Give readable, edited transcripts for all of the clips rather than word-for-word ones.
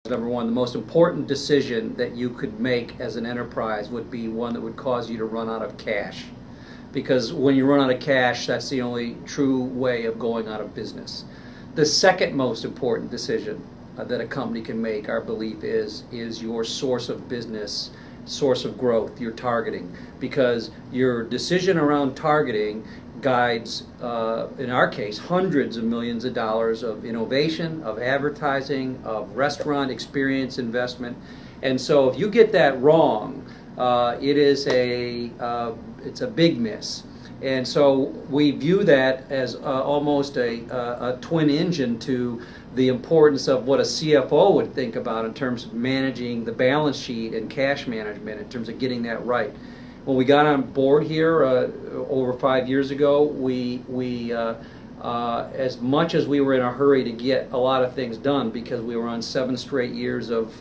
Number one, the most important decision that you could make as an enterprise would be one that would cause you to run out of cash. Because when you run out of cash, that's the only true way of going out of business. The second most important decision that a company can make, our belief is your source of business, source of growth, your targeting. Because your decision around targeting guides, in our case, hundreds of millions of dollars of innovation, of advertising, of restaurant experience investment. And so if you get that wrong, it's a big miss. And so we view that as almost a twin engine to the importance of what a CFO would think about in terms of managing the balance sheet and cash management, in terms of getting that right. When we got on board here over 5 years ago, we as much as we were in a hurry to get a lot of things done, because we were on 7 straight years of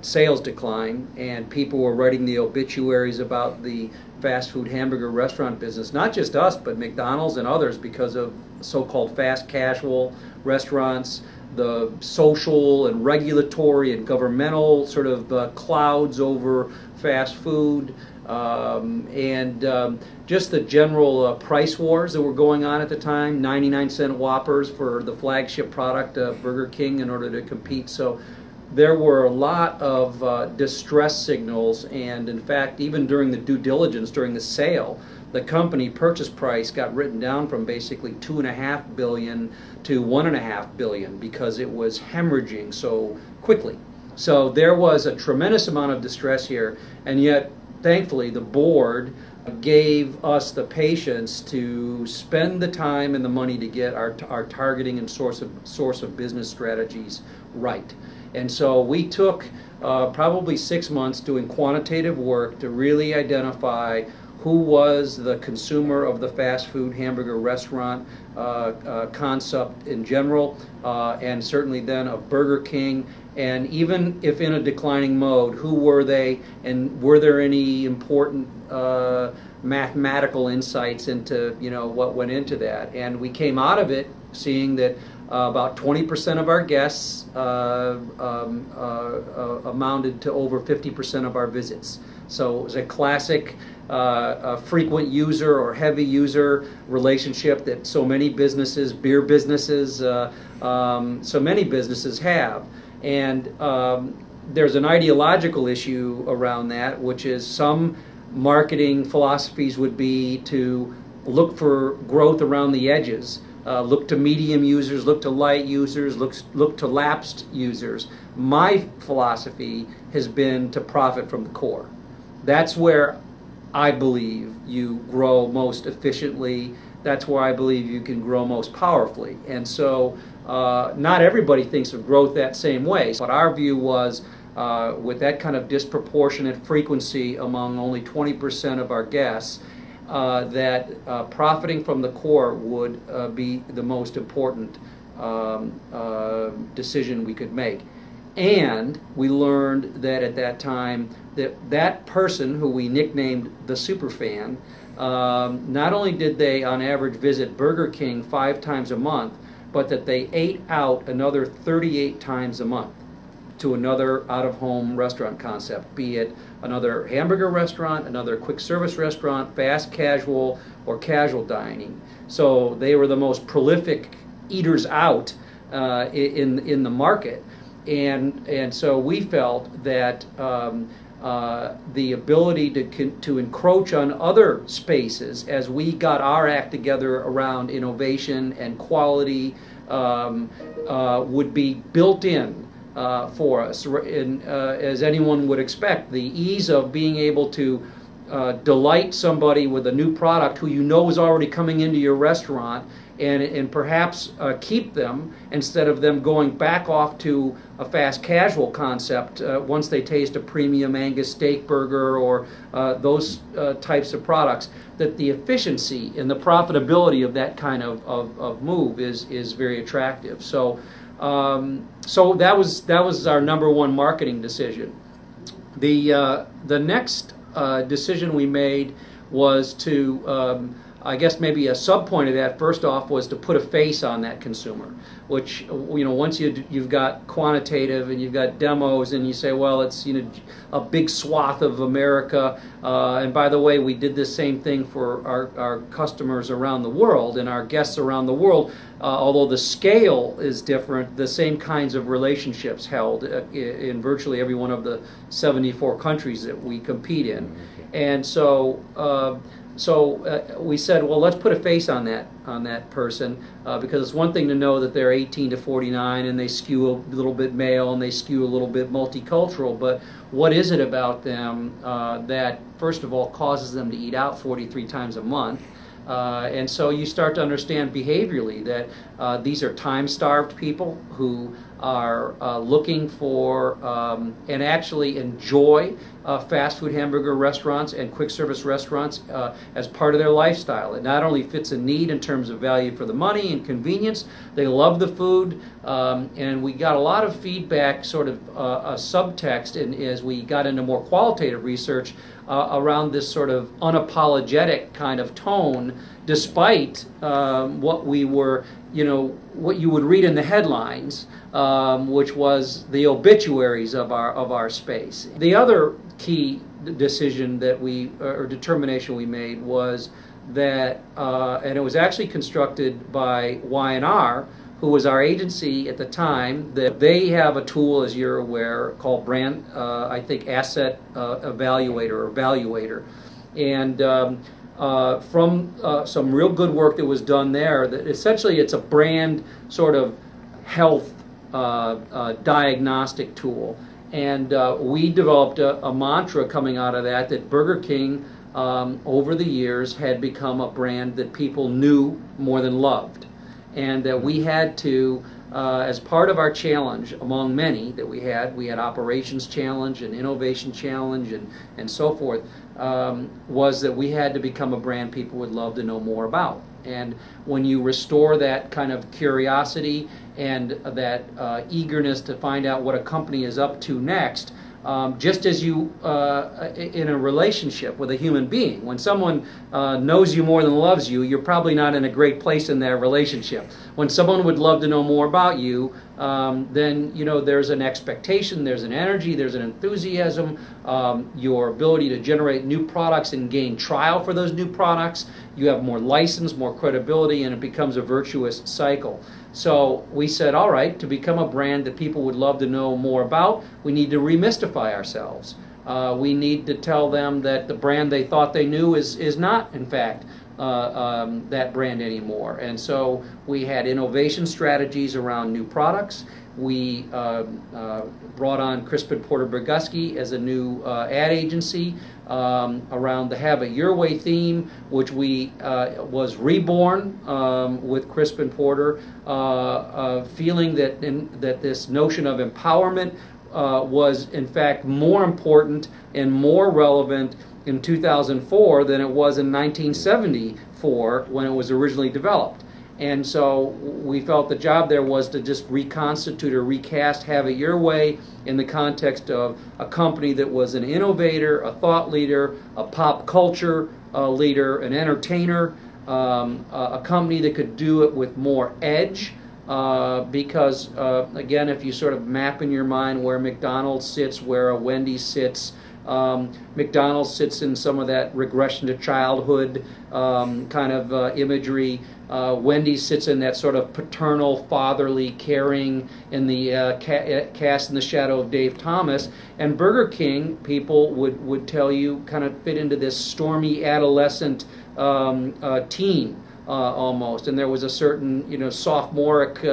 sales decline, and people were writing the obituaries about the fast food hamburger restaurant business, not just us, but McDonald's and others, because of so-called fast casual restaurants, the social and regulatory and governmental sort of clouds over fast food, and just the general price wars that were going on at the time, 99-cent Whoppers for the flagship product of Burger King in order to compete. So there were a lot of distress signals, and in fact, even during the due diligence, during the sale, the company purchase price got written down from basically $2.5 billion to $1.5 billion because it was hemorrhaging so quickly. So there was a tremendous amount of distress here, and yet, thankfully, the board gave us the patience to spend the time and the money to get our targeting and source of business strategies right. And so we took probably 6 months doing quantitative work to really identify who was the consumer of the fast food hamburger restaurant concept in general, and certainly then of Burger King. And even if in a declining mode, who were they, and were there any important mathematical insights into what went into that? And we came out of it seeing that about 20% of our guests amounted to over 50% of our visits. So it was a classic frequent user or heavy user relationship that so many businesses, beer businesses, so many businesses have. And there's an ideological issue around that, which is some marketing philosophies would be to look for growth around the edges. Look to medium users, look to light users, look to lapsed users. My philosophy has been to profit from the core. That's where I believe you grow most efficiently. That's where I believe you can grow most powerfully. And so not everybody thinks of growth that same way. But our view was with that kind of disproportionate frequency among only 20% of our guests, that profiting from the core would be the most important decision we could make. And we learned that at that time that person who we nicknamed the superfan, not only did they on average visit Burger King 5 times a month, but that they ate out another 38 times a month to another out-of-home restaurant concept, be it another hamburger restaurant, another quick service restaurant, fast casual, or casual dining. So they were the most prolific eaters out in the market. And so we felt that the ability to encroach on other spaces as we got our act together around innovation and quality would be built in for us. And as anyone would expect, the ease of being able to delight somebody with a new product who you know is already coming into your restaurant, and perhaps keep them instead of them going back off to a fast casual concept once they taste a premium Angus steak burger or those types of products, that the efficiency and the profitability of that kind of move is very attractive. So so that was our #1 marketing decision. The next decision we made was to I guess maybe a sub point of that, first off, was to put a face on that consumer, which, once you've got quantitative and you've got demos and you say, well, it's, a big swath of America, and by the way, we did this same thing for our customers around the world and our guests around the world, although the scale is different, the same kinds of relationships held in virtually every one of the 74 countries that we compete in. And so we said, well, let's put a face on that person, because it's one thing to know that they're 18 to 49 and they skew a little bit male and they skew a little bit multicultural, but what is it about them that, first of all, causes them to eat out 43 times a month? And so you start to understand behaviorally that these are time-starved people who are looking for and actually enjoy fast food hamburger restaurants and quick service restaurants as part of their lifestyle. It not only fits a need in terms of value for the money and convenience, they love the food, and we got a lot of feedback, sort of a subtext, and as we got into more qualitative research around this sort of unapologetic kind of tone, despite what we were, what you would read in the headlines, which was the obituaries of our space. The other key decision that or determination we made was that, and it was actually constructed by Y&R, who was our agency at the time, that they have a tool, as you're aware, called brand, I think, asset evaluator or evaluator. And from some real good work that was done there, that essentially it's a brand sort of health diagnostic tool. And we developed a mantra coming out of that Burger King over the years had become a brand that people knew more than loved. And that we had to, as part of our challenge, among many that we had operations challenge and innovation challenge and so forth, was that we had to become a brand people would love to know more about. And when you restore that kind of curiosity and that eagerness to find out what a company is up to next, just as you, in a relationship with a human being, when someone knows you more than loves you, you're probably not in a great place in that relationship. When someone would love to know more about you, then there's an expectation, there's an energy, there's an enthusiasm, your ability to generate new products and gain trial for those new products. You have more license, more credibility, and it becomes a virtuous cycle. So we said, all right, to become a brand that people would love to know more about, we need to remystify ourselves. We need to tell them that the brand they thought they knew is not, in fact, that brand anymore. And so we had innovation strategies around new products. We brought on Crispin Porter Burgusky as a new ad agency around the Have It Your Way theme, which was reborn with Crispin Porter, feeling that this notion of empowerment was in fact more important and more relevant in 2004 than it was in 1974 when it was originally developed. And so we felt the job there was to just reconstitute or recast Have It Your Way in the context of a company that was an innovator, a thought leader, a pop culture leader, an entertainer, a company that could do it with more edge, because again, if you sort of map in your mind where McDonald's sits, where a Wendy's sits, McDonald's sits in some of that regression to childhood kind of imagery. Wendy's sits in that sort of paternal, fatherly, caring, in the cast in the shadow of Dave Thomas. And Burger King, people would tell you, kind of fit into this stormy adolescent teen almost. And there was a certain, sophomoric,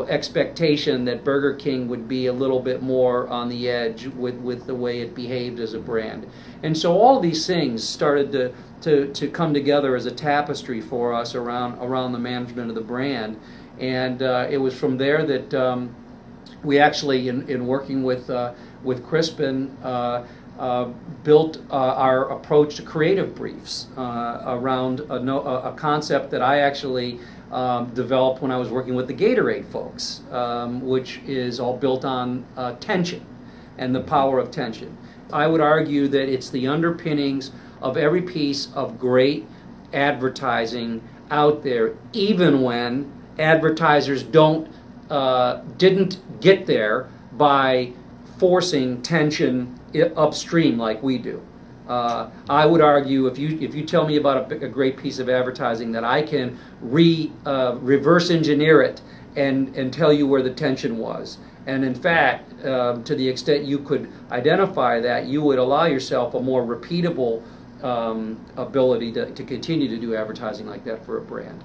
expectation that Burger King would be a little bit more on the edge with the way it behaved as a brand. And so all these things started to come together as a tapestry for us around the management of the brand. And it was from there that we actually, in working with Crispin, built our approach to creative briefs around a concept that I actually developed when I was working with the Gatorade folks, which is all built on tension and the power of tension. I would argue that it's the underpinnings of every piece of great advertising out there, even when advertisers didn't get there by forcing tension upstream like we do. I would argue if you tell me about a great piece of advertising that I can reverse engineer it and tell you where the tension was. And in fact, to the extent you could identify that, you would allow yourself a more repeatable ability to continue to do advertising like that for a brand.